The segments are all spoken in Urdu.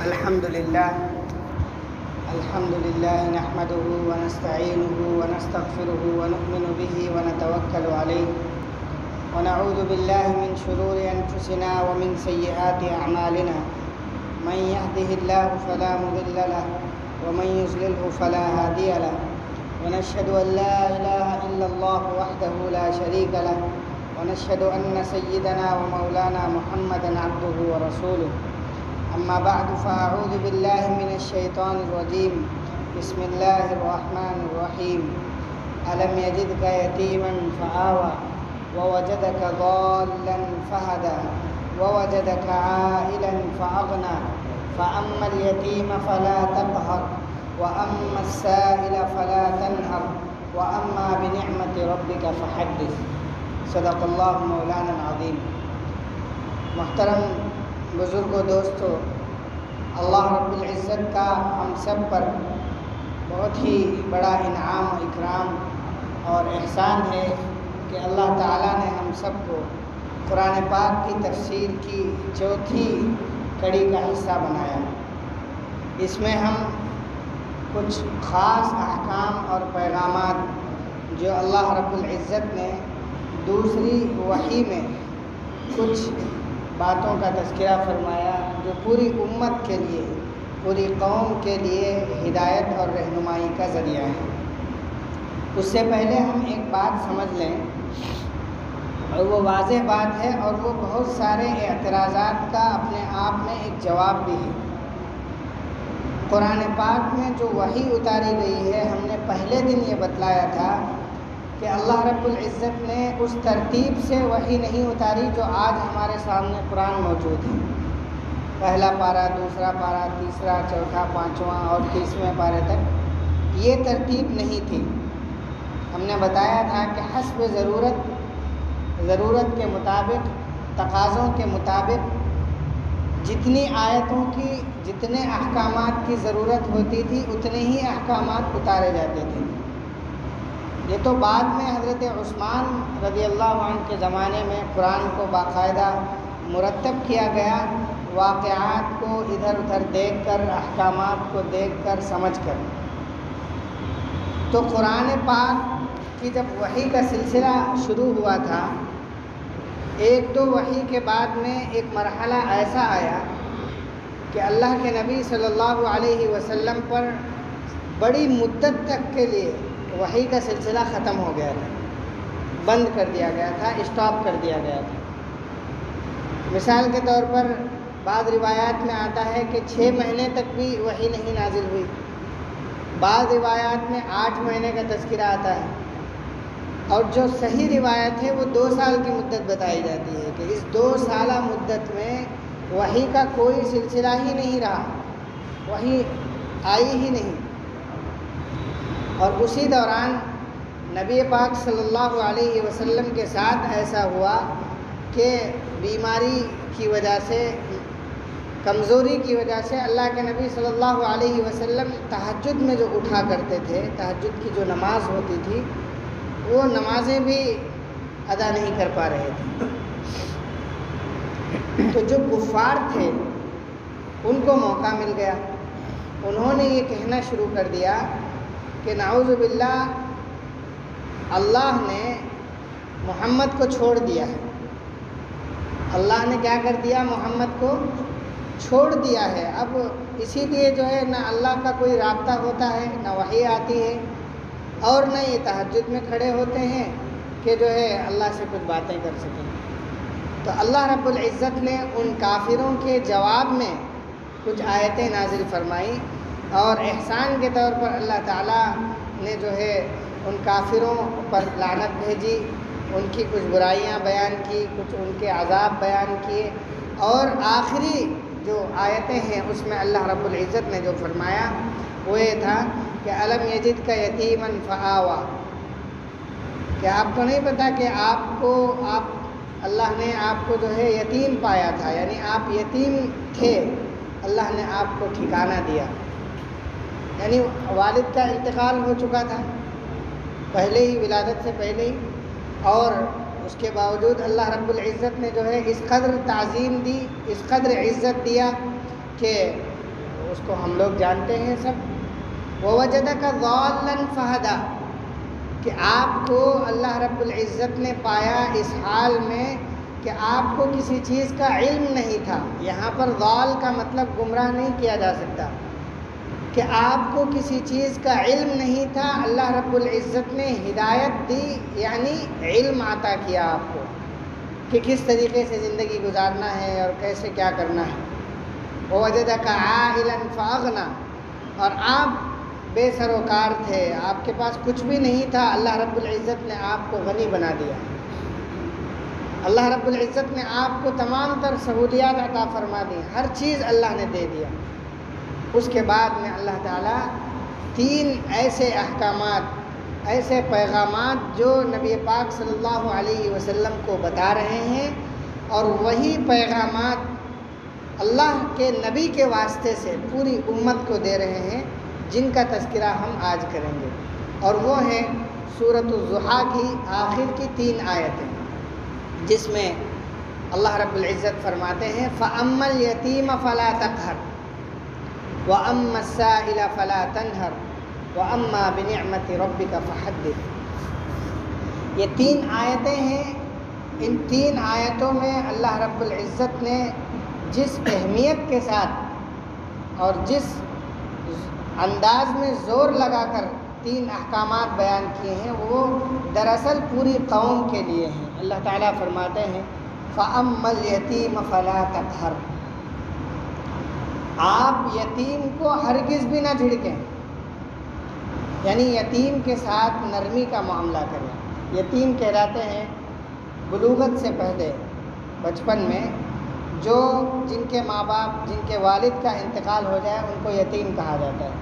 الحمد لله نحمده ونستعينه ونستغفره ونؤمن به ونتوكل عليه ونعوذ بالله من شرور أنفسنا ومن سيئات أعمالنا من يهده الله فلا مضل له ومن يضلله فلا هادي له ونشهد أن لا إله إلا الله وحده لا شريك له ونشهد أن سيدنا ومولانا محمدا عبده ورسوله أما بعد فأعوذ بالله من الشيطان الرجيم بسم الله الرحمن الرحيم ألم يجدك يتيما فآوى ووجدك ضالا فهدى ووجدك عائلا فأغنى فأما اليتيم فلا تقهر وأما السائل فلا تنهر وأما بنعمة ربك فحدث صدق اللہ مولانا العظیم۔ محترم بزرگ و دوستو، اللہ رب العزت کا ہم سب پر بہت ہی بڑا انعام و اکرام اور احسان ہے کہ اللہ تعالیٰ نے ہم سب کو قرآن پاک کی تفسیر کی چوتھی کڑی کا حصہ بنایا۔ اس میں ہم کچھ خاص احکام اور پیغامات جو اللہ رب العزت نے دوسری وحی میں کچھ باتوں کا تذکرہ فرمایا جو پوری امت کے لیے، پوری قوم کے لیے ہدایت اور رہنمائی کا ذریعہ ہے۔ اس سے پہلے ہم ایک بات سمجھ لیں، اور وہ واضح بات ہے اور وہ بہت سارے اعتراضات کا اپنے آپ میں ایک جواب بھی ہے۔ قرآن پاک میں جو وحی اتاری گئی ہے، ہم نے پہلے دن یہ بتلایا تھا کہ اللہ رب العزت نے اس ترتیب سے وحی نہیں اتاری جو آج ہمارے سامنے قرآن موجود ہے۔ پہلا پارہ، دوسرا پارہ، تیسرا، چوتھا، پانچواں اور 30ویں پارے تک یہ ترتیب نہیں تھی۔ ہم نے بتایا تھا کہ حسب ضرورت کے مطابق، تقاضوں کے مطابق جتنی آیتوں کی، جتنے احکامات کی ضرورت ہوتی تھی اتنے ہی احکامات اتارے جاتے تھے۔ یہ تو بعد میں حضرت عثمان رضی اللہ عنہ کے زمانے میں قرآن کو باقاعدہ مرتب کیا گیا، واقعات کو ادھر ادھر دیکھ کر، احکامات کو دیکھ کر، سمجھ کر۔ تو قرآن پاک کی جب وحی کا سلسلہ شروع ہوا تھا، ایک دو وحی کے بعد میں ایک مرحلہ ایسا آیا کہ اللہ کے نبی صلی اللہ علیہ وسلم پر بڑی مدت تک کے لیے وحی کا سلسلہ ختم ہو گیا تھا، بند کر دیا گیا تھا، اسٹاپ کر دیا گیا تھا۔ مثال کے طور پر بعض روایات میں آتا ہے کہ 6 مہینے تک بھی وحی نہیں نازل ہوئی، بعض روایات میں 8 مہینے کا تذکرہ آتا ہے، اور جو صحیح روایت ہے وہ 2 سال کی مدت بتائی جاتی ہے کہ اس 2 سالہ مدت میں وحی کا کوئی سلسلہ ہی نہیں رہا، وحی آئی ہی نہیں۔ اور اسی دوران نبی پاک صلی اللہ علیہ وسلم کے ساتھ ایسا ہوا کہ بیماری کی وجہ سے، کمزوری کی وجہ سے اللہ کے نبی صلی اللہ علیہ وسلم تہجد میں جو اٹھا کرتے تھے، تہجد کی جو نماز ہوتی تھی، وہ نمازیں بھی ادا نہیں کر پا رہے تھے۔ تو جو کفار تھے ان کو موقع مل گیا، انہوں نے یہ کہنا شروع کر دیا کہ نعوذ باللہ اللہ نے محمد کو چھوڑ دیا ہے۔ اللہ نے کیا کر دیا؟ محمد کو چھوڑ دیا ہے۔ اب اسی لیے جو ہے نہ اللہ کا کوئی رابطہ ہوتا ہے، نہ وحی آتی ہے، اور نہ یہ تہجد میں کھڑے ہوتے ہیں کہ جو ہے اللہ سے کچھ باتیں کر سکیں۔ تو اللہ رب العزت نے ان کافروں کے جواب میں کچھ آیتیں نازل فرمائی، اور احسان کے طور پر اللہ تعالیٰ نے جو ہے ان کافروں پر لعنت بھیجی، ان کی کچھ برائیاں بیان کی، کچھ ان کے عذاب بیان کیے، اور آخری جو آیتیں ہیں اس میں اللہ رب العزت نے جو فرمایا وہ یہ تھا کہ الم یجد کا یتیما فآوا، کہ آپ کو نہیں پتا کہ اللہ نے آپ کو جو ہے یتیم پایا تھا، یعنی آپ یتیم تھے، اللہ نے آپ کو ٹھکانہ دیا۔ یعنی والد کا انتقال ہو چکا تھا پہلے ہی، ولادت سے پہلے ہی، اور اس کے باوجود اللہ رب العزت نے جو ہے اس قدر تعظیم دی، اس قدر عزت دیا کہ اس کو ہم لوگ جانتے ہیں سب. وَوَجَدَكَ ضَالًّا فَهَدَى کہ آپ کو اللہ رب العزت نے پایا اس حال میں کہ آپ کو کسی چیز کا علم نہیں تھا. یہاں پر ضال کا مطلب گمراہ نہیں کیا جا سکتا کہ آپ کو کسی چیز کا علم نہیں تھا، اللہ رب العزت نے ہدایت دی، یعنی علم عطا کیا آپ کو کہ کس طریقے سے زندگی گزارنا ہے اور کیسے کیا کرنا ہے. وَوَجَدَكَ عَائِلًا فَأَغْنَى اور آپ بے سروکار تھے، آپ کے پاس کچھ بھی نہیں تھا، اللہ رب العزت نے آپ کو غنی بنا دیا. اللہ رب العزت نے آپ کو تمام تر سہولیات عطا فرما دی، ہر چیز اللہ نے دے دیا. اس کے بعد میں اللہ تعالیٰ 3 ایسے احکامات، ایسے پیغامات جو نبی پاک صلی اللہ علیہ وسلم کو بتا رہے ہیں، اور وہی پیغامات اللہ کے نبی کے واسطے سے پوری امت کو دے رہے ہیں، جن کا تذکرہ ہم آج کریں گے. اور وہ ہیں سورۃ الضحیٰ کی آخر کی 3 آیتیں، جس میں اللہ رب العزت فرماتے ہیں فَأَمَّا الْيَتِيمَ فَلَا تَقْهَرْ وَأَمَّا السَّائِلَ فَلَا تَنْهَرْ وَأَمَّا بِنِعْمَةِ رَبِّكَ فَحَدِّثْ. یہ 3 آیتیں ہیں. ان 3 آیتوں میں اللہ رب العزت نے جس اہمیت کے ساتھ اور جس انداز میں زور لگا کر 3 احکامات بیان کیے ہیں، وہ دراصل پوری قوم کے لیے ہیں. اللہ تعالیٰ فرماتے ہیں فَأَمَّا الْيَتِيمَ فَلَا تَقْهَرْ آپ یتیم کو ہرگز بھی نہ جھڑکیں، یعنی یتیم کے ساتھ نرمی کا معاملہ کریں. یتیم کہلاتے ہیں بلوغت سے پہلے، بچپن میں جن کے ماں باپ، جن کے والد کا انتقال ہو جائے، ان کو یتیم کہا جاتا ہے.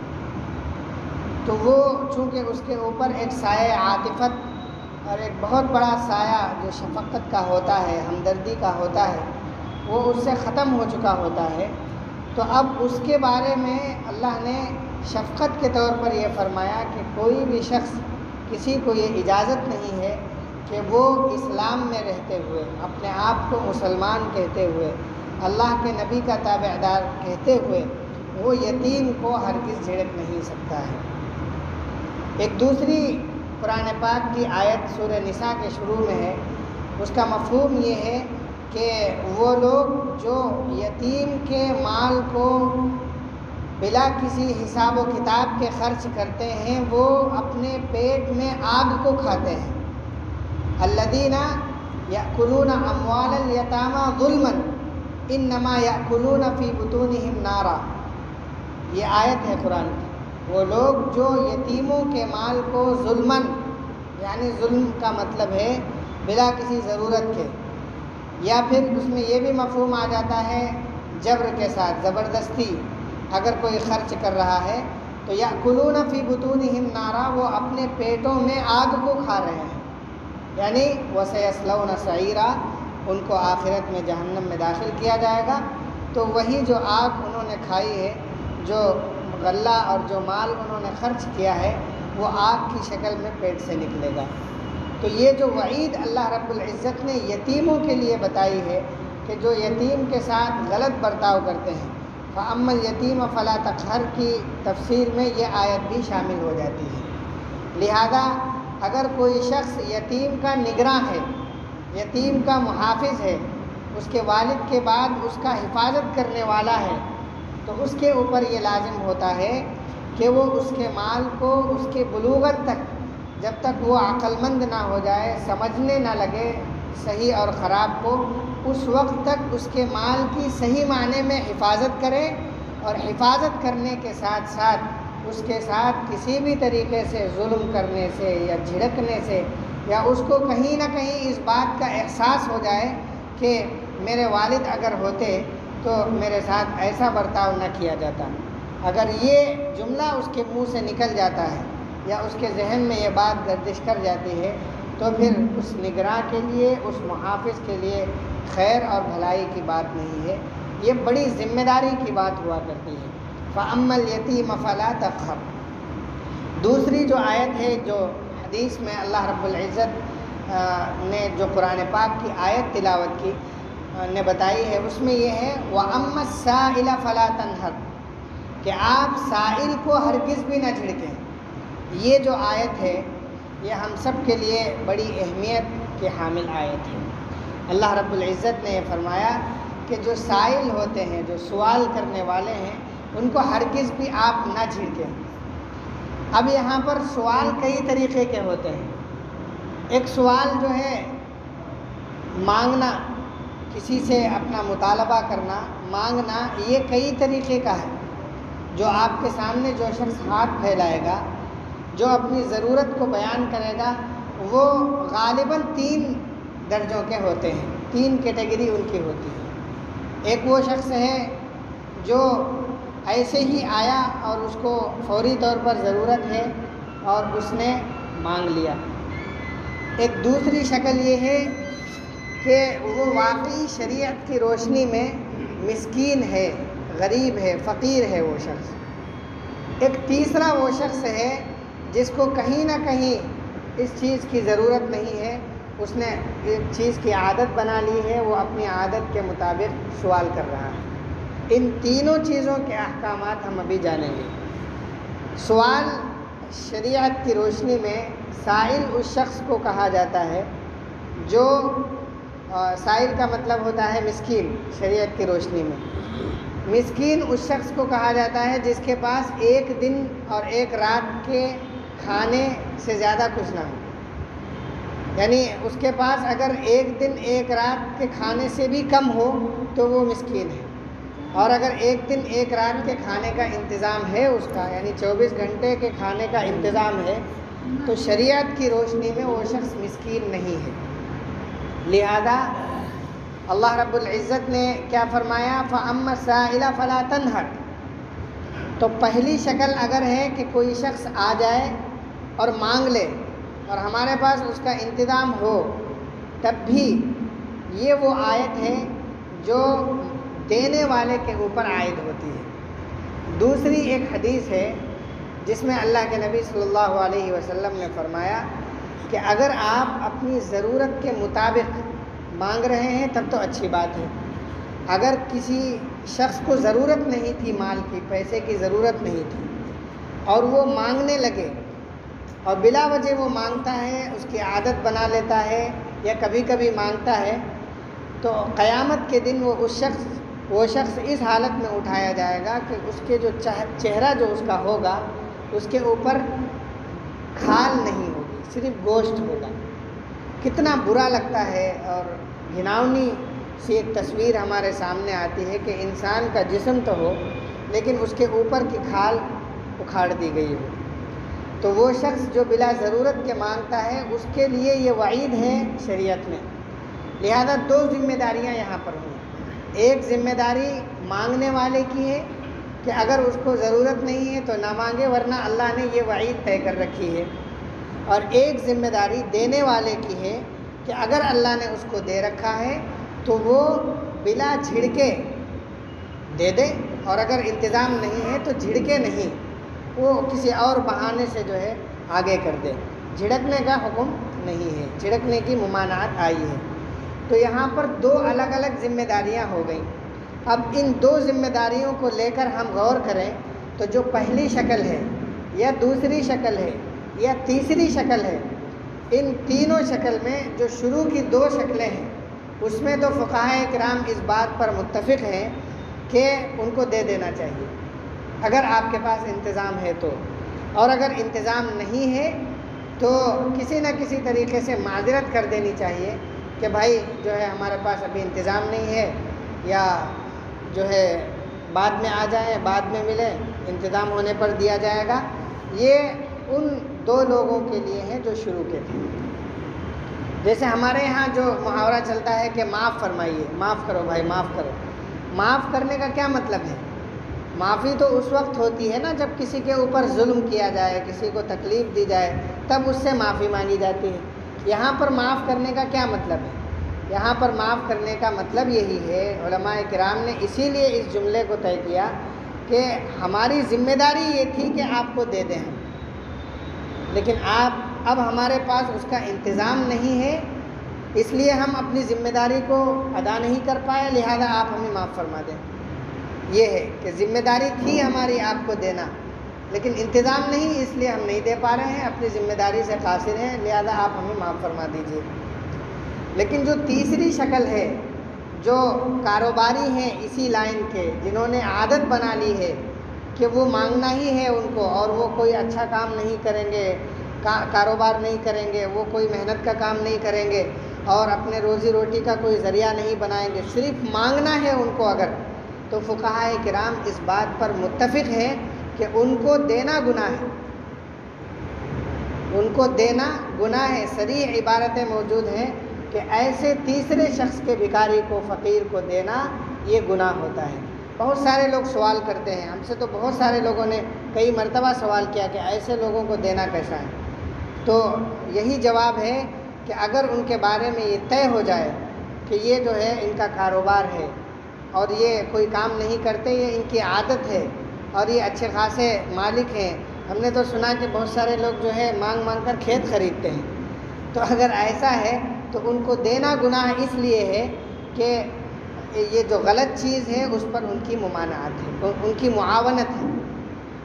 تو وہ چونکہ اس کے اوپر ایک سایہ عاطفت اور ایک بہت بڑا سایہ جو شفقت کا ہوتا ہے، ہمدردی کا ہوتا ہے، وہ اس سے ختم ہو چکا ہوتا ہے. تو اب اس کے بارے میں اللہ نے شفقت کے طور پر یہ فرمایا کہ کوئی بھی شخص، کسی کو یہ اجازت نہیں ہے کہ وہ اسلام میں رہتے ہوئے، اپنے آپ کو مسلمان کہتے ہوئے، اللہ کے نبی کا تابع دار کہتے ہوئے، وہ یتیم کو ہرگز جھڑک نہیں سکتا ہے. ایک دوسری قرآن پاک کی آیت سورہ نساء کے شروع میں ہے. اس کا مفہوم یہ ہے کہ وہ لوگ جو یتیم کے مال کو بلا کسی حساب و کتاب کے خرچ کرتے ہیں، وہ اپنے پیٹ میں آگ کو کھاتے ہیں. الذین یأکلون اموال الیتامی ظلما انما یأکلون فی بطونہم نارا. یہ آیت ہے قرآن کی. وہ لوگ جو یتیموں کے مال کو ظلماً، یعنی ظلم کا مطلب ہے بلا کسی ضرورت کے، یا پھر اس میں یہ بھی مفہوم آ جاتا ہے جبر کے ساتھ، زبردستی اگر کوئی خرچ کر رہا ہے تو یأکلون فی بطونہم نارا، وہ اپنے پیٹوں میں آگ کو کھا رہے ہیں. یعنی وَسَيَصْلَوْنَ سَعِيرًا، ان کو آخرت میں جہنم میں داخل کیا جائے گا. تو وہی جو آگ انہوں نے کھائی ہے، جو غلہ اور جو مال انہوں نے خرچ کیا ہے، وہ آگ کی شکل میں پیٹ سے نکلے گا. تو یہ جو وعید اللہ رب العزت نے یتیموں کے لیے بتائی ہے کہ جو یتیم کے ساتھ غلط برتاؤ کرتے ہیں، فَأَمَّا الْيَتِيمَ فَلَا تَقْهَرْ کی تفسیر میں یہ آیت بھی شامل ہو جاتی ہے. لہذا اگر کوئی شخص یتیم کا نگراں ہے، یتیم کا محافظ ہے، اس کے والد کے بعد اس کا حفاظت کرنے والا ہے، تو اس کے اوپر یہ لازم ہوتا ہے کہ وہ اس کے مال کو اس کے بلوغت تک، جب تک وہ عقل مند نہ ہو جائے، سمجھنے نہ لگے صحیح اور خراب کو، اس وقت تک اس کے مال کی صحیح معنی میں حفاظت کرے، اور حفاظت کرنے کے ساتھ ساتھ اس کے ساتھ کسی بھی طریقے سے ظلم کرنے سے یا جھڑکنے سے، یا اس کو کہیں نہ کہیں اس بات کا احساس ہو جائے کہ میرے والد اگر ہوتے تو میرے ساتھ ایسا برتاؤ نہ کیا جاتا. اگر یہ جملہ اس کے منہ سے نکل جاتا ہے یا اس کے ذہن میں یہ بات گردش کر جاتی ہے، تو پھر اس نگراں کے لیے، اس محافظ کے لیے خیر اور بھلائی کی بات نہیں ہے. یہ بڑی ذمہ داری کی بات ہوا کرتی ہے. فَأَمَّا الْيَتِيمَ فَلَا تَقْهَرْ. دوسری جو آیت ہے جو حدیث میں اللہ رب العزت نے جو قرآن پاک کی آیت تلاوت کی نے بتائی ہے، اس میں یہ ہے وَأَمَّا السَّائِلَ فَلَا تَنْهَرْ. کہ آپ سائل کو ہرگز بھی نہ جھڑکیں۔ یہ جو آیت ہے یہ ہم سب کے لیے بڑی اہمیت کے حامل آیت ہے۔ اللہ رب العزت نے یہ فرمایا کہ جو سائل ہوتے ہیں، جو سوال کرنے والے ہیں، ان کو ہرگز بھی آپ نہ جھڑکیں۔ اب یہاں پر سوال کئی طریقے کے ہوتے ہیں۔ ایک سوال جو ہے مانگنا، کسی سے اپنا مطالبہ کرنا، مانگنا، یہ کئی طریقے کا ہے۔ جو آپ کے سامنے جو شخص ہاتھ پھیلائے گا، جو اپنی ضرورت کو بیان کرے گا، وہ غالباً 3 درجوں کے ہوتے ہیں، 3 کیٹیگری ان کی ہوتی ہے۔ ایک وہ شخص ہے جو ایسے ہی آیا اور اس کو فوری طور پر ضرورت ہے اور اس نے مانگ لیا۔ ایک دوسری شکل یہ ہے کہ وہ واقعی شریعت کی روشنی میں مسکین ہے، غریب ہے، فقیر ہے وہ شخص۔ ایک تیسرا وہ شخص ہے جس کو کہیں نہ کہیں اس چیز کی ضرورت نہیں ہے، اس نے ایک چیز کی عادت بنا لی ہے، وہ اپنی عادت کے مطابق سوال کر رہا ہے۔ ان تینوں چیزوں کے احکامات ہم ابھی جانیں گے۔ سوال شریعت کی روشنی میں سائل اس شخص کو کہا جاتا ہے جو سائل کا مطلب ہوتا ہے مسکین شریعت کی روشنی میں۔ مسکین اس شخص کو کہا جاتا ہے جس کے پاس 1 دن اور 1 رات کے کھانے سے زیادہ کچھ نہ ہو، یعنی اس کے پاس اگر 1 دن 1 رات کے کھانے سے بھی کم ہو تو وہ مسکین ہے، اور اگر 1 دن 1 رات کے کھانے کا انتظام ہے اس کا، یعنی 24 گھنٹے کے کھانے کا انتظام ہے، تو شریعت کی روشنی میں وہ شخص مسکین نہیں ہے۔ لہذا اللہ رب العزت نے کیا فرمایا؟ فَأَمَّا السَّائِلَ فَلَا تَنْهَرْ۔ تو پہلی شکل اگر ہے کہ کوئی شخص آ جائے اور مانگ لے اور ہمارے پاس اس کا انتظام ہو، تب بھی یہ وہ آیت ہے جو دینے والے کے اوپر عائد ہوتی ہے۔ دوسری ایک حدیث ہے جس میں اللہ کے نبی صلی اللہ علیہ وسلم نے فرمایا کہ اگر آپ اپنی ضرورت کے مطابق مانگ رہے ہیں تب تو اچھی بات ہے۔ اگر کسی شخص کو ضرورت نہیں تھی، مال کی، پیسے کی ضرورت نہیں تھی، اور وہ مانگنے لگے اور بلا وجہ وہ مانگتا ہے، اس کی عادت بنا لیتا ہے یا کبھی کبھی مانگتا ہے، تو قیامت کے دن وہ شخص اس حالت میں اٹھایا جائے گا کہ اس کے جو چہرہ جو اس کا ہوگا اس کے اوپر کھال نہیں ہوگی، صرف گوشت ہوگا۔ کتنا برا لگتا ہے اور گھناؤنی سی ایک تصویر ہمارے سامنے آتی ہے کہ انسان کا جسم تو ہو لیکن اس کے اوپر کی کھال اکھاڑ دی گئی ہو۔ تو وہ شخص جو بلا ضرورت کے مانگتا ہے اس کے لیے یہ وعید ہے شریعت میں۔ لہذا 2 ذمہ داریاں یہاں پر ہوں۔ ایک ذمہ داری مانگنے والے کی ہے کہ اگر اس کو ضرورت نہیں ہے تو نہ مانگے، ورنہ اللہ نے یہ وعید طے کر رکھی ہے۔ اور ایک ذمہ داری دینے والے کی ہے کہ اگر اللہ نے اس کو دے رکھا ہے تو وہ بلا جھڑکے دے دے، اور اگر انتظام نہیں ہے تو جھڑکے نہیں، وہ کسی اور بہانے سے جو ہے آگے کر دے۔ جھڑکنے کا حکم نہیں ہے، جھڑکنے کی ممانعت آئی ہے۔ تو یہاں پر 2 الگ الگ ذمہ داریاں ہو گئیں۔ اب ان 2 ذمہ داریوں کو لے کر ہم غور کریں تو جو پہلی شکل ہے یا دوسری شکل ہے یا تیسری شکل ہے، ان تینوں شکل میں جو شروع کی 2 شکلیں ہیں اس میں تو فقہائے کرام اس بات پر متفق ہیں کہ ان کو دے دینا چاہیے اگر آپ کے پاس انتظام ہے تو، اور اگر انتظام نہیں ہے تو کسی نہ کسی طریقے سے معذرت کر دینی چاہیے کہ بھائی جو ہے ہمارے پاس ابھی انتظام نہیں ہے، یا جو ہے بعد میں آ جائیں، بعد میں ملیں، انتظام ہونے پر دیا جائے گا۔ یہ ان 2 لوگوں کے لیے ہے جو شروع کے تھے۔ جیسے ہمارے یہاں جو محاورہ چلتا ہے کہ معاف فرمائیے، معاف کرو بھائی، معاف کرو۔ معاف کرنے کا کیا مطلب ہے؟ معافی تو اس وقت ہوتی ہے نا جب کسی کے اوپر ظلم کیا جائے، کسی کو تکلیف دی جائے، تب اس سے معافی مانگی جاتی ہے۔ یہاں پر معاف کرنے کا کیا مطلب ہے؟ یہاں پر معاف کرنے کا مطلب یہی ہے، علماء کرام نے اسی لیے اس جملے کو طے کیا کہ ہماری ذمہ داری یہ تھی کہ آپ کو دے دیں ہم، لیکن اب ہمارے پاس اس کا انتظام نہیں ہے، اس لیے ہم اپنی ذمہ داری کو ادا نہیں کر پائے، لہذا آپ ہمیں معاف فرما دیں۔ یہ ہے کہ ذمہ داری تھی ہماری آپ کو دینا، لیکن انتظام نہیں، اس لیے ہم نہیں دے پا رہے ہیں، اپنی ذمہ داری سے قاصر ہیں، لہذا آپ ہمیں معاف فرما دیجیے۔ لیکن جو تیسری شکل ہے، جو کاروباری ہیں اسی لائن کے، جنہوں نے عادت بنا لی ہے کہ وہ مانگنا ہی ہے ان کو، اور وہ کوئی اچھا کام نہیں کریں گے، کاروبار نہیں کریں گے، وہ کوئی محنت کا کام نہیں کریں گے اور اپنے روزی روٹی کا کوئی ذریعہ نہیں بنائیں گے، صرف مانگنا ہے ان کو اگر، تو فقہائے کرام اس بات پر متفق ہے کہ ان کو دینا گناہ ہے، ان کو دینا گناہ ہے۔ صریح عبارتیں موجود ہیں کہ ایسے تیسرے شخص کے بھکاری کو، فقیر کو دینا یہ گناہ ہوتا ہے۔ بہت سارے لوگ سوال کرتے ہیں، ہم سے تو بہت سارے لوگوں نے کئی مرتبہ سوال کیا کہ ایسے لوگوں کو دینا کیسا ہے، تو یہی جواب ہے کہ اگر ان کے بارے میں یہ طے ہو جائے کہ یہ جو ہے ان کا کاروبار ہے اور یہ کوئی کام نہیں کرتے، یہ ان کی عادت ہے اور یہ اچھے خاصے مالک ہیں، ہم نے تو سنا کہ بہت سارے لوگ جو ہے مانگ مانگ کر کھیت خریدتے ہیں، تو اگر ایسا ہے تو ان کو دینا گناہ اس لیے ہے کہ یہ جو غلط چیز ہے اس پر ان کی ممانعت ہے، ان کی معاونت ہے،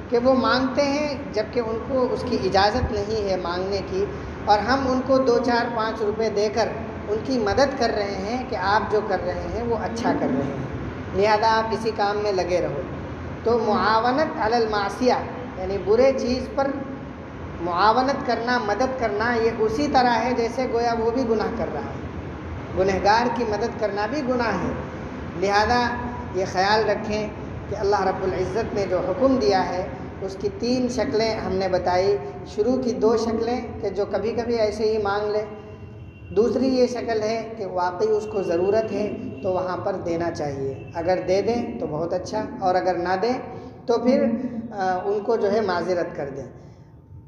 کہ وہ مانگتے ہیں جبکہ ان کو اس کی اجازت نہیں ہے مانگنے کی، اور ہم ان کو 2 4 5 روپے دے کر ان کی مدد کر رہے ہیں کہ آپ جو کر رہے ہیں وہ اچھا کر رہے ہیں، لہذا آپ اسی کام میں لگے رہو۔ تو معاونت علی المعصیہ یعنی برے چیز پر معاونت کرنا، مدد کرنا، یہ اسی طرح ہے جیسے گویا وہ بھی گناہ کر رہا ہے، گنہگار کی مدد کرنا بھی گناہ ہے۔ لہذا یہ خیال رکھیں کہ اللہ رب العزت نے جو حکم دیا ہے اس کی 3 شکلیں ہم نے بتائی۔ شروع کی 2 شکلیں کہ جو کبھی کبھی ایسے ہی مانگ لے، دوسری یہ شکل ہے کہ واقعی اس کو ضرورت ہے تو وہاں پر دینا چاہیے، اگر دے دیں تو بہت اچھا، اور اگر نہ دیں تو پھر ان کو جو ہے معذرت کر دیں،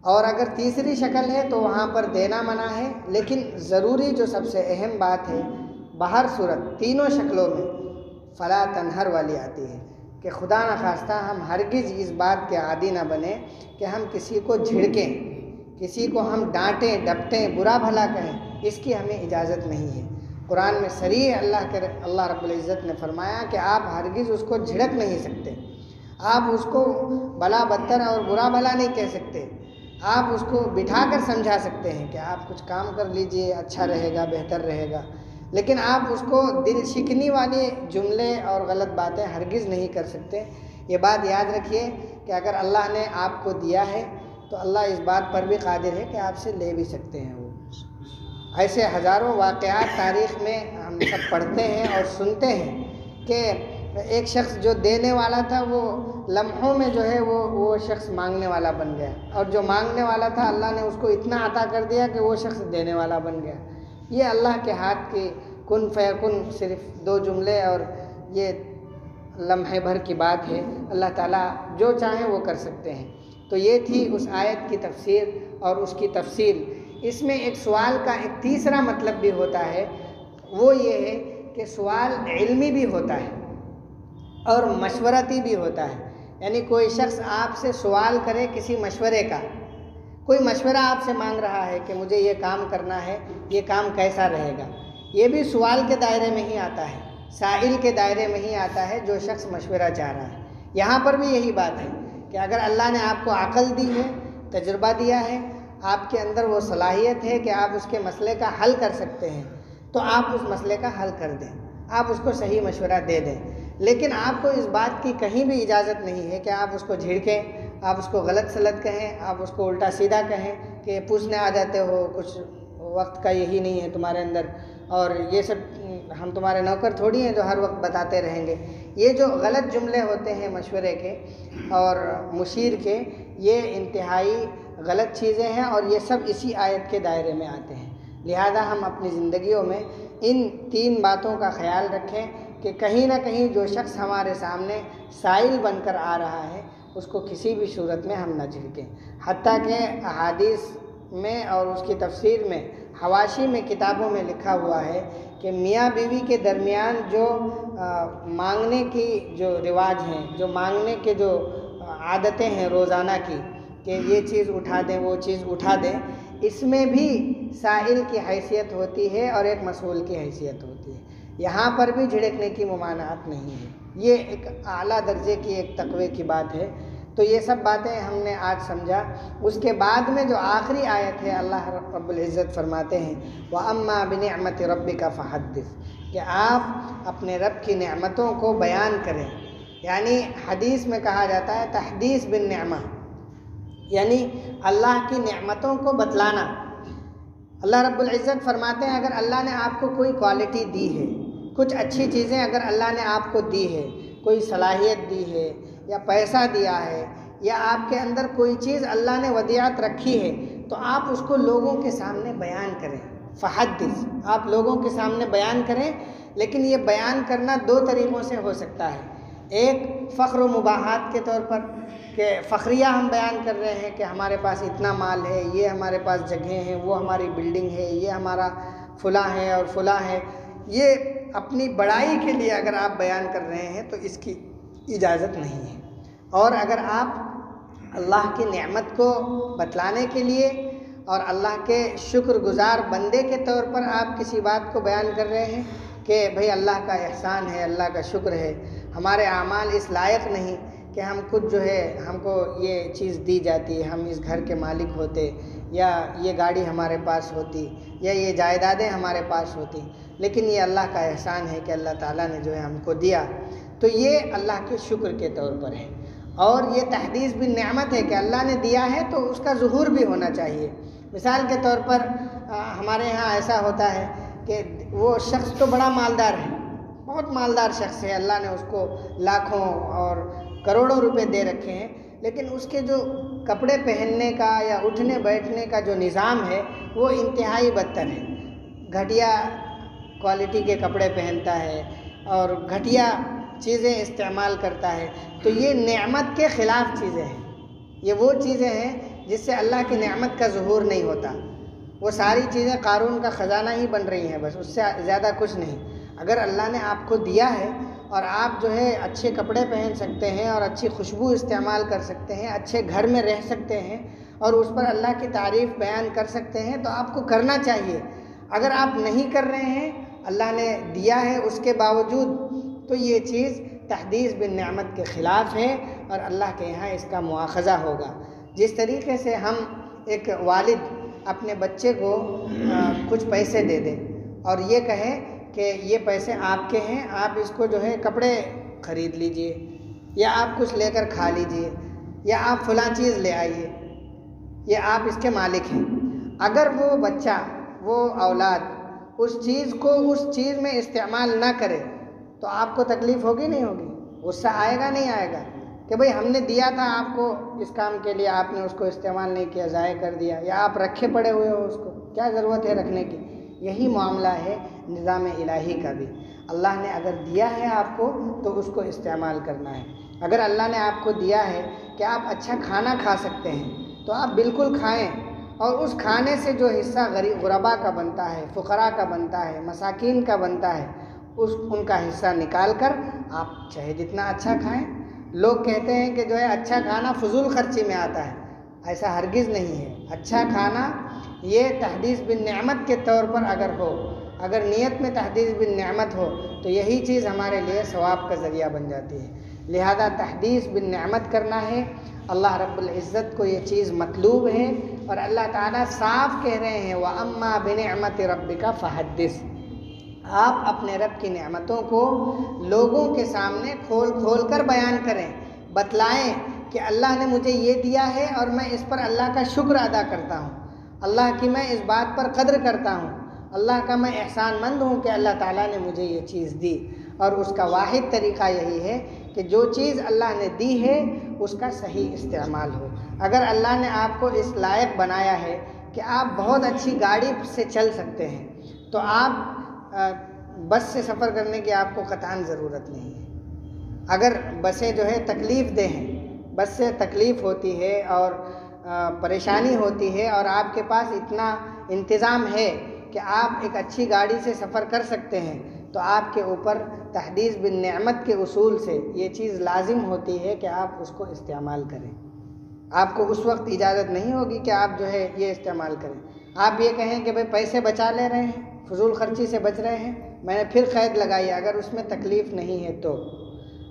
اور اگر تیسری شکل ہے تو وہاں پر دینا منع ہے۔ لیکن ضروری جو سب سے اہم بات ہے، بہر صورت تینوں شکلوں میں فلا تنہر والی آتی ہے کہ خدا نخواستہ ہم ہرگز اس بات کے عادی نہ بنیں کہ ہم کسی کو جھڑکیں، کسی کو ہم ڈانٹیں، ڈپٹیں، برا بھلا کہیں، اس کی ہمیں اجازت نہیں ہے۔ قرآن میں صریح اللہ رب العزت نے فرمایا کہ آپ ہرگز اس کو جھڑک نہیں سکتے، آپ اس کو بلا بدتر اور برا بھلا نہیں کہہ سکتے، آپ اس کو بٹھا کر سمجھا سکتے ہیں کہ آپ کچھ کام کر لیجئے، اچھا رہے گا، بہتر رہے گا، لیکن آپ اس کو دل شکنی والے جملے اور غلط باتیں ہرگز نہیں کر سکتے۔ یہ بات یاد رکھیے کہ اگر اللہ نے آپ کو دیا ہے تو اللہ اس بات پر بھی قادر ہے کہ آپ سے لے بھی سکتے ہیں۔ وہ ایسے ہزاروں واقعات تاریخ میں ہم سب پڑھتے ہیں اور سنتے ہیں کہ ایک شخص جو دینے والا تھا وہ لمحوں میں جو ہے وہ شخص مانگنے والا بن گیا، اور جو مانگنے والا تھا اللہ نے اس کو اتنا عطا کر دیا کہ وہ شخص دینے والا بن گیا۔ یہ اللہ کے ہاتھ کی کن فیکن صرف 2 جملے اور یہ لمحے بھر کی بات ہے، اللہ تعالیٰ جو چاہیں وہ کر سکتے ہیں۔ تو یہ تھی اس آیت کی تفسیر اور اس کی تفصیل۔ اس میں ایک سوال کا ایک تیسرا مطلب بھی ہوتا ہے، وہ یہ ہے کہ سوال علمی بھی ہوتا ہے اور مشورتی بھی ہوتا ہے، یعنی کوئی شخص آپ سے سوال کرے کسی مشورے کا، کوئی مشورہ آپ سے مانگ رہا ہے کہ مجھے یہ کام کرنا ہے، یہ کام کیسا رہے گا، یہ بھی سوال کے دائرے میں ہی آتا ہے، سائل کے دائرے میں ہی آتا ہے جو شخص مشورہ چاہ رہا ہے۔ یہاں پر بھی یہی بات ہے کہ اگر اللہ نے آپ کو عقل دی ہے، تجربہ دیا ہے، آپ کے اندر وہ صلاحیت ہے کہ آپ اس کے مسئلے کا حل کر سکتے ہیں، تو آپ اس مسئلے کا حل کر دیں، آپ اس کو صحیح مشورہ دے دیں۔ لیکن آپ کو اس بات کی کہیں بھی اجازت نہیں ہے کہ آپ اس کو جھڑکیں، آپ اس کو غلط سلط کہیں، آپ اس کو الٹا سیدھا کہیں کہ پوچھنے آ جاتے ہو، کچھ وقت کا یہی نہیں ہے تمہارے اندر، اور یہ سب ہم تمہارے نوکر تھوڑی ہیں جو ہر وقت بتاتے رہیں گے۔ یہ جو غلط جملے ہوتے ہیں مشورے کے اور مشیر کے، یہ انتہائی غلط چیزیں ہیں، اور یہ سب اسی آیت کے دائرے میں آتے ہیں۔ لہذا ہم اپنی زندگیوں میں ان 3 باتوں کا خیال رکھیں کہ کہیں نہ کہیں جو شخص ہمارے سامنے سائل بن کر آ رہا ہے اس کو کسی بھی صورت میں ہم نہ جھڑکیں۔ حتیٰ کہ احادیث میں اور اس کی تفسیر میں، حواشی میں، کتابوں میں لکھا ہوا ہے کہ میاں بیوی کے درمیان جو مانگنے کی جو رواج ہیں، جو مانگنے کے جو عادتیں ہیں روزانہ کی کہ یہ چیز اٹھا دیں، وہ چیز اٹھا دیں، اس میں بھی سائل کی حیثیت ہوتی ہے اور ایک مسئول کی حیثیت ہوتی ہے۔ یہاں پر بھی جھڑکنے کی ممانعت نہیں ہے، یہ ایک اعلیٰ درجے کی ایک تقوی کی بات ہے۔ تو یہ سب باتیں ہم نے آج سمجھا۔ اس کے بعد میں جو آخری آیت ہے اللہ رب العزت فرماتے ہیں وَأَمَّا بِنِعْمَةِ رَبِّكَ فَحَدِّثْ، کہ آپ اپنے رب کی نعمتوں کو بیان کریں۔ یعنی حدیث میں کہا جاتا ہے تحدیث بالنعمہ، یعنی اللہ کی نعمتوں کو بتلانا۔ اللہ رب العزت فرماتے ہیں اگر اللہ نے آپ کو کوئی کوالٹی دی ہے، کچھ اچھی چیزیں اگر اللہ نے آپ کو دی ہے، کوئی صلاحیت دی ہے یا پیسہ دیا ہے یا آپ کے اندر کوئی چیز اللہ نے ودیعت رکھی ہے، تو آپ اس کو لوگوں کے سامنے بیان کریں۔ فحدث، آپ لوگوں کے سامنے بیان کریں، لیکن یہ بیان کرنا دو طریقوں سے ہو سکتا ہے۔ ایک فخر و مباحات کے طور پر کہ فخریہ ہم بیان کر رہے ہیں کہ ہمارے پاس اتنا مال ہے، یہ ہمارے پاس جگہیں ہیں، وہ ہماری بلڈنگ ہے، یہ ہمارا فلاں ہے اور فلاں ہے، یہ اپنی بڑائی کے لیے اگر آپ بیان کر رہے ہیں تو اس کی اجازت نہیں ہے۔ اور اگر آپ اللہ کی نعمت کو بتلانے کے لیے اور اللہ کے شکر گزار بندے کے طور پر آپ کسی بات کو بیان کر رہے ہیں کہ بھئی اللہ کا احسان ہے، اللہ کا شکر ہے، ہمارے اعمال اس لائق نہیں کہ ہم خود جو ہے ہم کو یہ چیز دی جاتی، ہم اس گھر کے مالک ہوتے یا یہ گاڑی ہمارے پاس ہوتی یا یہ جائیدادیں ہمارے پاس ہوتی، لیکن یہ اللہ کا احسان ہے کہ اللہ تعالیٰ نے جو ہے ہم کو دیا، تو یہ اللہ کے شکر کے طور پر ہے۔ اور یہ تحدیث بالنعمت ہے کہ اللہ نے دیا ہے تو اس کا ظہور بھی ہونا چاہیے۔ مثال کے طور پر ہمارے ہاں ایسا ہوتا ہے کہ وہ شخص تو بڑا مالدار ہے، بہت مالدار شخص ہے، اللہ نے اس کو لاکھوں اور کروڑوں روپے دے رکھے ہیں، لیکن اس کے جو کپڑے پہننے کا یا اٹھنے بیٹھنے کا جو نظام ہے وہ انتہائی بدتر ہے۔ گھٹیا کوالٹی کے کپڑے پہنتا ہے اور گھٹیا چیزیں استعمال کرتا ہے، تو یہ نعمت کے خلاف چیزیں ہیں۔ یہ وہ چیزیں ہیں جس سے اللہ کی نعمت کا ظہور نہیں ہوتا۔ وہ ساری چیزیں قارون کا خزانہ ہی بن رہی ہیں، بس اس سے زیادہ کچھ نہیں۔ اگر اللہ نے آپ کو دیا ہے اور آپ جو ہے اچھے کپڑے پہن سکتے ہیں اور اچھی خوشبو استعمال کر سکتے ہیں، اچھے گھر میں رہ سکتے ہیں اور اس پر اللہ کی تعریف بیان کر سکتے ہیں، تو آپ کو کرنا چاہیے۔ اگر آپ نہیں کر رہے ہیں، اللہ نے دیا ہے اس کے باوجود، تو یہ چیز تحدیث بالنعمت کے خلاف ہے اور اللہ کے یہاں اس کا مواخذہ ہوگا۔ جس طریقے سے ہم ایک والد اپنے بچے کو کچھ پیسے دے دے اور یہ کہے کہ یہ پیسے آپ کے ہیں، آپ اس کو جو ہے کپڑے خرید لیجئے یا آپ کچھ لے کر کھا لیجئے یا آپ فلاں چیز لے آئیے، یہ آپ اس کے مالک ہیں۔ اگر وہ بچہ، وہ اولاد اس چیز کو اس چیز میں استعمال نہ کرے تو آپ کو تکلیف ہوگی نہیں ہوگی؟ غصہ آئے گا نہیں آئے گا کہ بھئی ہم نے دیا تھا آپ کو اس کام کے لیے، آپ نے اس کو استعمال نہیں کیا، ضائع کر دیا، یا آپ رکھے پڑے ہوئے ہو، اس کو کیا ضرورت ہے رکھنے کی؟ یہی معاملہ ہے نظام الہی کا بھی۔ اللہ نے اگر دیا ہے آپ کو تو اس کو استعمال کرنا ہے۔ اگر اللہ نے آپ کو دیا ہے کہ آپ اچھا کھانا کھا سکتے ہیں تو آپ بالکل کھائیں، اور اس کھانے سے جو حصہ غربا کا بنتا ہے، فقراء کا بنتا ہے، مساکین کا بنتا ہے، ان کا حصہ نکال کر آپ چاہے جتنا اچھا کھائیں۔ لوگ کہتے ہیں کہ جو ہے اچھا کھانا فضول خرچی میں آتا ہے، ایسا ہرگز نہیں ہے۔ اچھا کھانا یہ تحدیث بالنعمت کے طور پر اگر ہو، اگر نیت میں تحدیث بالنعمت ہو تو یہی چیز ہمارے لیے ثواب کا ذریعہ بن جاتی ہے۔ لہذا تحدیث بالنعمت کرنا ہے، اللہ رب العزت کو یہ چیز مطلوب ہے، اور اللہ تعالیٰ صاف کہہ رہے ہیں وَأَمَّا بِنِعْمَةِ رَبِّكَ فَحَدِّثْ۔ آپ اپنے رب کی نعمتوں کو لوگوں کے سامنے کھول کھول کر بیان کریں، بتلائیں کہ اللہ نے مجھے یہ دیا ہے اور میں اس پر اللہ کا شکر ادا کرتا ہوں، اللہ کی میں اس بات پر قدر کرتا ہوں، اللہ کا میں احسان مند ہوں کہ اللہ تعالیٰ نے مجھے یہ چیز دی۔ اور اس کا واحد طریقہ یہی ہے کہ جو چیز اللہ نے دی ہے اس کا صحیح استعمال ہو۔ اگر اللہ نے آپ کو اس لائق بنایا ہے کہ آپ بہت اچھی گاڑی سے چل سکتے ہیں تو آپ بس سے سفر کرنے کی آپ کو قطعاً ضرورت نہیں ہے۔ اگر بسیں جو ہے تکلیف دہ ہیں، بس سے تکلیف ہوتی ہے اور پریشانی ہوتی ہے، اور آپ کے پاس اتنا انتظام ہے کہ آپ ایک اچھی گاڑی سے سفر کر سکتے ہیں، تو آپ کے اوپر تحدیث بالنعمت کے اصول سے یہ چیز لازم ہوتی ہے کہ آپ اس کو استعمال کریں۔ آپ کو اس وقت اجازت نہیں ہوگی کہ آپ جو ہے یہ استعمال کریں۔ آپ یہ کہیں کہ بھئی پیسے بچا لے رہے ہیں، فضول خرچی سے بچ رہے ہیں، میں نے پھر قید لگائی، اگر اس میں تکلیف نہیں ہے تو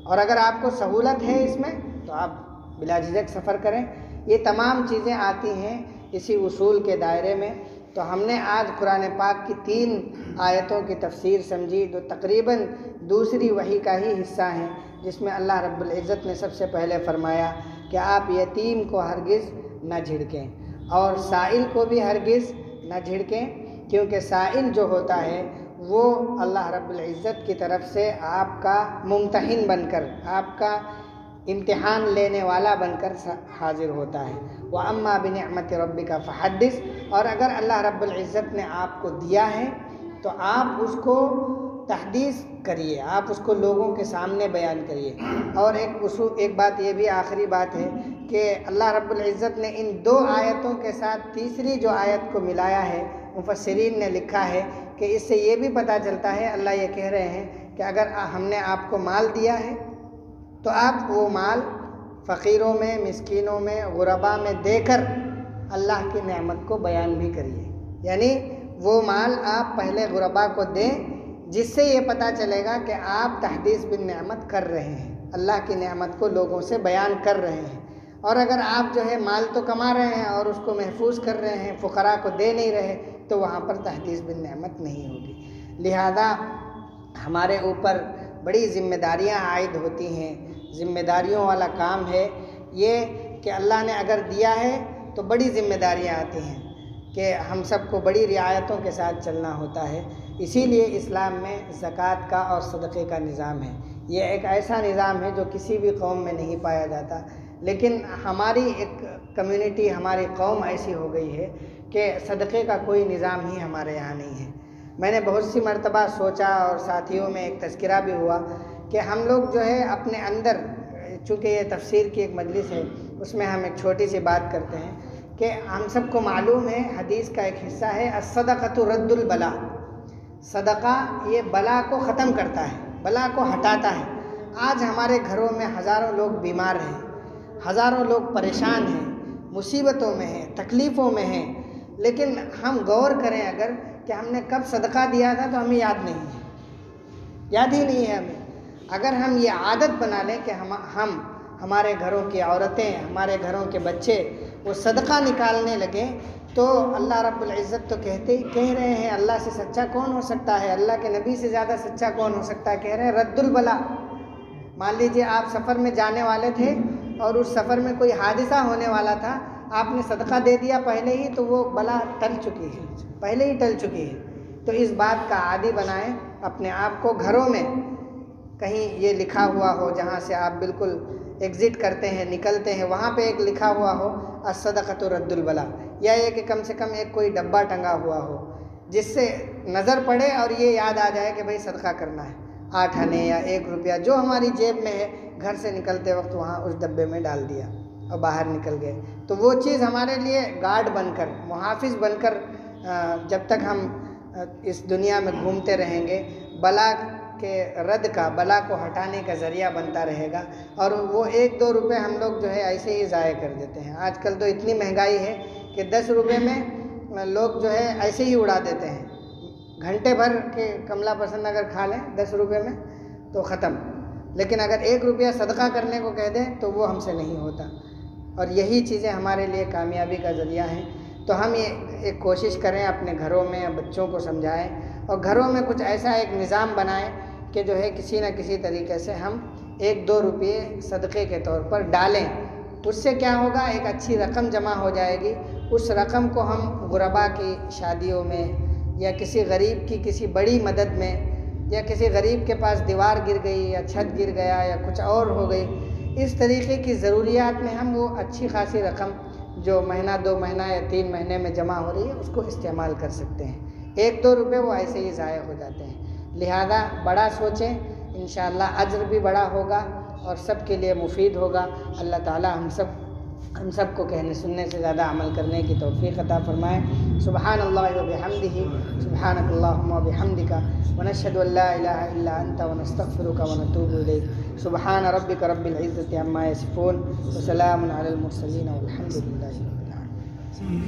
اور اگر آپ کو سہولت ہے اس میں تو آپ بلا جھجک سفر کریں۔ یہ تمام چیزیں آتی ہیں اسی اصول کے دائرے میں۔ تو ہم نے آج قرآن پاک کی 3 آیتوں کی تفسیر سمجھی جو تقریباً دوسری وحی کا ہی حصہ ہیں، جس میں اللہ رب العزت نے سب سے پہلے فرمایا کہ آپ یتیم کو ہرگز نہ جھڑکیں اور سائل کو بھی ہرگز نہ جھڑکیں، کیونکہ سائل جو ہوتا ہے وہ اللہ رب العزت کی طرف سے آپ کا ممتحن بن کر، آپ کا امتحان لینے والا بن کر حاضر ہوتا ہے۔ وَأَمَّا بِنِعْمَةِ رَبِّكَ فَحَدِّثْ، اور اگر اللہ رب العزت نے آپ کو دیا ہے تو آپ اس کو تحدیث کریے، آپ اس کو لوگوں کے سامنے بیان کریے۔ اور ایک بات یہ بھی آخری بات ہے کہ اللہ رب العزت نے ان 2 آیتوں کے ساتھ تیسری جو آیت کو ملایا ہے، مفسرین نے لکھا ہے کہ اس سے یہ بھی پتہ چلتا ہے، اللہ یہ کہہ رہے ہیں کہ اگر ہم نے آپ کو مال دیا ہے تو آپ وہ مال فقیروں میں، مسکینوں میں، غرباء میں دے کر اللہ کی نعمت کو بیان بھی کریے۔ یعنی وہ مال آپ پہلے غرباء کو دیں، جس سے یہ پتہ چلے گا کہ آپ تحدیث بالنعمت کر رہے ہیں، اللہ کی نعمت کو لوگوں سے بیان کر رہے ہیں۔ اور اگر آپ جو ہے مال تو کما رہے ہیں اور اس کو محفوظ کر رہے ہیں، فقراء کو دے نہیں رہے، تو وہاں پر تحدیث بالنعمت نہیں ہوگی۔ لہذا ہمارے اوپر بڑی ذمہ داریاں عائد ہوتی ہیں، ذمہ داریوں والا کام ہے یہ کہ اللہ نے اگر دیا ہے تو بڑی ذمہ داریاں آتی ہیں کہ ہم سب کو بڑی رعایتوں کے ساتھ چلنا ہوتا ہے۔ اسی لیے اسلام میں زکوٰۃ کا اور صدقے کا نظام ہے۔ یہ ایک ایسا نظام ہے جو کسی بھی قوم میں نہیں پایا جاتا، لیکن ہماری ایک کمیونٹی، ہماری قوم ایسی ہو گئی ہے کہ صدقے کا کوئی نظام ہی ہمارے یہاں نہیں ہے۔ میں نے بہت سی مرتبہ سوچا اور ساتھیوں میں ایک تذکرہ بھی ہوا کہ ہم لوگ جو ہے اپنے اندر، چونکہ یہ تفسیر کی ایک مجلس ہے، اس میں ہم ایک چھوٹی سی بات کرتے ہیں کہ ہم سب کو معلوم ہے، حدیث کا ایک حصہ ہے الصدقۃ رد البلا، صدقہ یہ بلا کو ختم کرتا ہے، بلا کو ہٹاتا ہے۔ آج ہمارے گھروں میں ہزاروں لوگ بیمار ہیں، ہزاروں لوگ پریشان ہیں، مصیبتوں میں ہیں، تکلیفوں میں ہیں، لیکن ہم غور کریں اگر کہ ہم نے کب صدقہ دیا تھا تو ہمیں یاد نہیں ہے، یاد ہی نہیں ہے ہمیں۔ اگر ہم یہ عادت بنا لیں کہ ہمارے گھروں کی عورتیں، ہمارے گھروں کے بچے وہ صدقہ نکالنے لگیں، تو اللہ رب العزت تو کہہ رہے ہیں اللہ سے سچا کون ہو سکتا ہے، اللہ کے نبی سے زیادہ سچا کون ہو سکتا ہے، کہہ رہے ہیں رد البلا۔ مان لیجئے آپ سفر میں جانے والے تھے اور اس سفر میں کوئی حادثہ ہونے والا تھا، آپ نے صدقہ دے دیا پہلے ہی، تو وہ بلا ٹل چکی ہے، پہلے ہی ٹل چکی ہے۔ تو اس بات کا عادی بنائیں اپنے آپ کو۔ گھروں میں کہیں یہ لکھا ہوا ہو جہاں سے آپ بالکل ایگزٹ کرتے ہیں، نکلتے ہیں، وہاں پہ ایک لکھا ہوا ہو الصدقۃ رد البلا، یا یہ کہ کم سے کم ایک کوئی ڈبہ ٹنگا ہوا ہو جس سے نظر پڑے اور یہ یاد آ جائے کہ بھئی صدقہ کرنا ہے، 8 آنے یا 1 روپیہ جو ہماری جیب میں ہے، گھر سے نکلتے وقت وہاں اس ڈبے میں ڈال دیا اور باہر نکل گئے۔ تو وہ چیز ہمارے لیے گارڈ بن کر، محافظ بن کر جب تک ہم اس دنیا میں گھومتے رہیں گے، بلا کے رد کا، بلا کو ہٹانے کا ذریعہ بنتا رہے گا۔ اور وہ 1-2 روپے ہم لوگ جو ہے ایسے ہی ضائع کر دیتے ہیں۔ آج کل تو اتنی مہنگائی ہے کہ 10 روپے میں لوگ جو ہے ایسے ہی اڑا دیتے ہیں، گھنٹے بھر کے کملا پسند اگر کھا لیں 10 روپے میں تو ختم، لیکن اگر 1 روپیہ صدقہ کرنے کو کہہ دیں تو وہ ہم سے نہیں ہوتا۔ اور یہی چیزیں ہمارے لیے کامیابی کا ذریعہ ہیں۔ تو ہم یہ ایک کوشش کریں، اپنے گھروں میں بچوں کو سمجھائیں اور گھروں میں کچھ ایسا ایک نظام بنائیں کہ جو ہے کسی نہ کسی طریقے سے ہم 1-2 روپے صدقے کے طور پر ڈالیں۔ اس سے کیا ہوگا، ایک اچھی رقم جمع ہو جائے گی۔ اس رقم کو ہم غرباء کی شادیوں میں، یا کسی غریب کی کسی بڑی مدد میں، یا کسی غریب کے پاس دیوار گر گئی یا چھت گر گیا یا کچھ اور ہو گئی، اس طریقے کی ضروریات میں ہم وہ اچھی خاصی رقم جو مہینہ 2 مہینہ یا 3 مہینے میں جمع ہو رہی ہے اس کو استعمال کر سکتے ہیں۔ 1-2 روپے وہ ایسے ہی ضائع ہو جاتے ہیں۔ لہذا بڑا سوچیں، انشاءاللہ اجر بھی بڑا ہوگا اور سب کے لیے مفید ہوگا۔ اللہ تعالی ہم سب کو کہنے سننے سے زیادہ عمل کرنے کی توفیق عطا فرمائے۔ سبحان اللہ و بحمدہ، سبحانک اللہم و بحمدک، ونشہد ان لا الہ الا انت ونستغفرک ونتوب الیک۔ سبحان ربک رب العزت عما یصفون وسلام علی المرسلین والحمد للہ رب العالمین۔